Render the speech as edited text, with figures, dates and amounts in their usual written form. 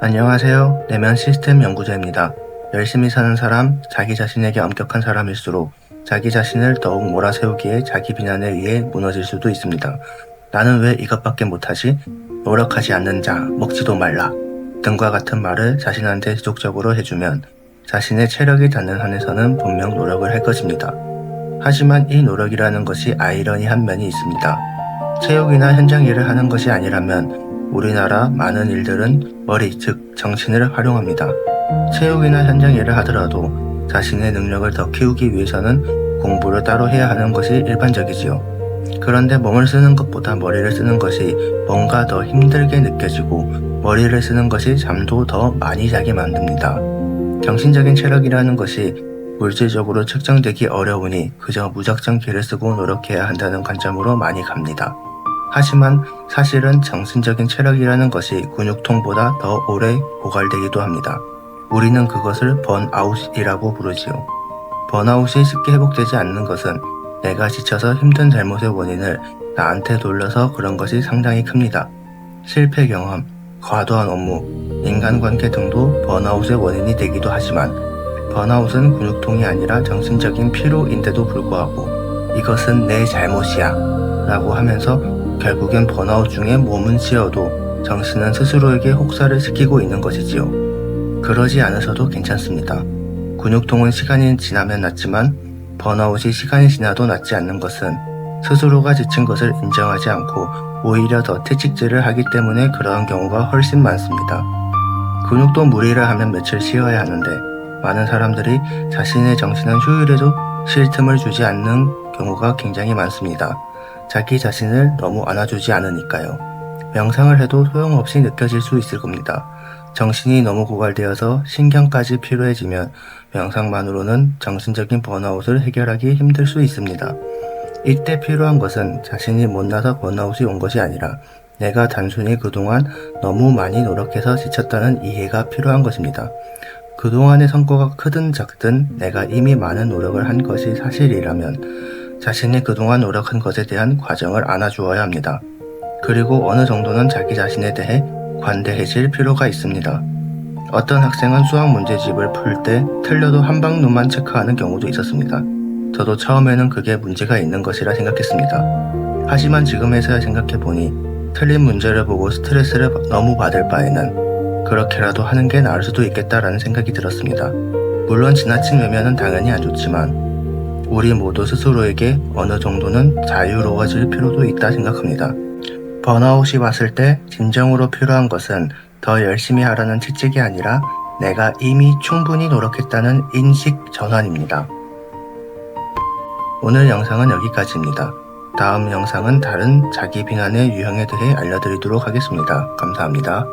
안녕하세요. 내면 시스템 연구자입니다. 열심히 사는 사람, 자기 자신에게 엄격한 사람일수록 자기 자신을 더욱 몰아세우기에 자기 비난에 의해 무너질 수도 있습니다. 나는 왜 이것밖에 못하지? 노력하지 않는 자, 먹지도 말라. 등과 같은 말을 자신한테 지속적으로 해주면 자신의 체력이 닿는 한에서는 분명 노력을 할 것입니다. 하지만 이 노력이라는 것이 아이러니한 면이 있습니다. 체육이나 현장 일을 하는 것이 아니라면 우리나라 많은 일들은 머리, 즉 정신을 활용합니다. 체육이나 현장 일을 하더라도 자신의 능력을 더 키우기 위해서는 공부를 따로 해야 하는 것이 일반적이지요. 그런데 몸을 쓰는 것보다 머리를 쓰는 것이 뭔가 더 힘들게 느껴지고 머리를 쓰는 것이 잠도 더 많이 자게 만듭니다. 정신적인 체력이라는 것이 물질적으로 측정되기 어려우니 그저 무작정 기를 쓰고 노력해야 한다는 관점으로 많이 갑니다. 하지만 사실은 정신적인 체력이라는 것이 근육통보다 더 오래 고갈되기도 합니다. 우리는 그것을 번아웃이라고 부르지요. 번아웃이 쉽게 회복되지 않는 것은 내가 지쳐서 힘든 잘못의 원인을 나한테 돌려서 그런 것이 상당히 큽니다. 실패 경험, 과도한 업무, 인간관계 등도 번아웃의 원인이 되기도 하지만 번아웃은 근육통이 아니라 정신적인 피로인데도 불구하고 이것은 내 잘못이야 라고 하면서 결국엔 번아웃 중에 몸은 쉬어도 정신은 스스로에게 혹사를 시키고 있는 것이지요. 그러지 않으셔도 괜찮습니다. 근육통은 시간이 지나면 낫지만 번아웃이 시간이 지나도 낫지 않는 것은 스스로가 지친 것을 인정하지 않고 오히려 더 채찍질을 하기 때문에 그러한 경우가 훨씬 많습니다. 근육도 무리를 하면 며칠 쉬어야 하는데 많은 사람들이 자신의 정신은 휴일에도 쉴 틈을 주지 않는 경우가 굉장히 많습니다. 자기 자신을 너무 안아주지 않으니까요. 명상을 해도 소용없이 느껴질 수 있을 겁니다. 정신이 너무 고갈되어서 신경까지 피로해지면 명상만으로는 정신적인 번아웃을 해결하기 힘들 수 있습니다. 이때 필요한 것은 자신이 못나서 번아웃이 온 것이 아니라 내가 단순히 그동안 너무 많이 노력해서 지쳤다는 이해가 필요한 것입니다. 그동안의 성과가 크든 작든 내가 이미 많은 노력을 한 것이 사실이라면 자신이 그동안 노력한 것에 대한 과정을 안아주어야 합니다. 그리고 어느 정도는 자기 자신에 대해 관대해질 필요가 있습니다. 어떤 학생은 수학 문제집을 풀 때 틀려도 한방눈만 체크하는 경우도 있었습니다. 저도 처음에는 그게 문제가 있는 것이라 생각했습니다. 하지만 지금에서야 생각해보니 틀린 문제를 보고 스트레스를 너무 받을 바에는 그렇게라도 하는 게 나을 수도 있겠다라는 생각이 들었습니다. 물론 지나친 외면은 당연히 안 좋지만 우리 모두 스스로에게 어느 정도는 자유로워질 필요도 있다 생각합니다. 번아웃이 왔을 때 진정으로 필요한 것은 더 열심히 하라는 채찍이 아니라 내가 이미 충분히 노력했다는 인식 전환입니다. 오늘 영상은 여기까지입니다. 다음 영상은 다른 자기 비난의 유형에 대해 알려드리도록 하겠습니다. 감사합니다.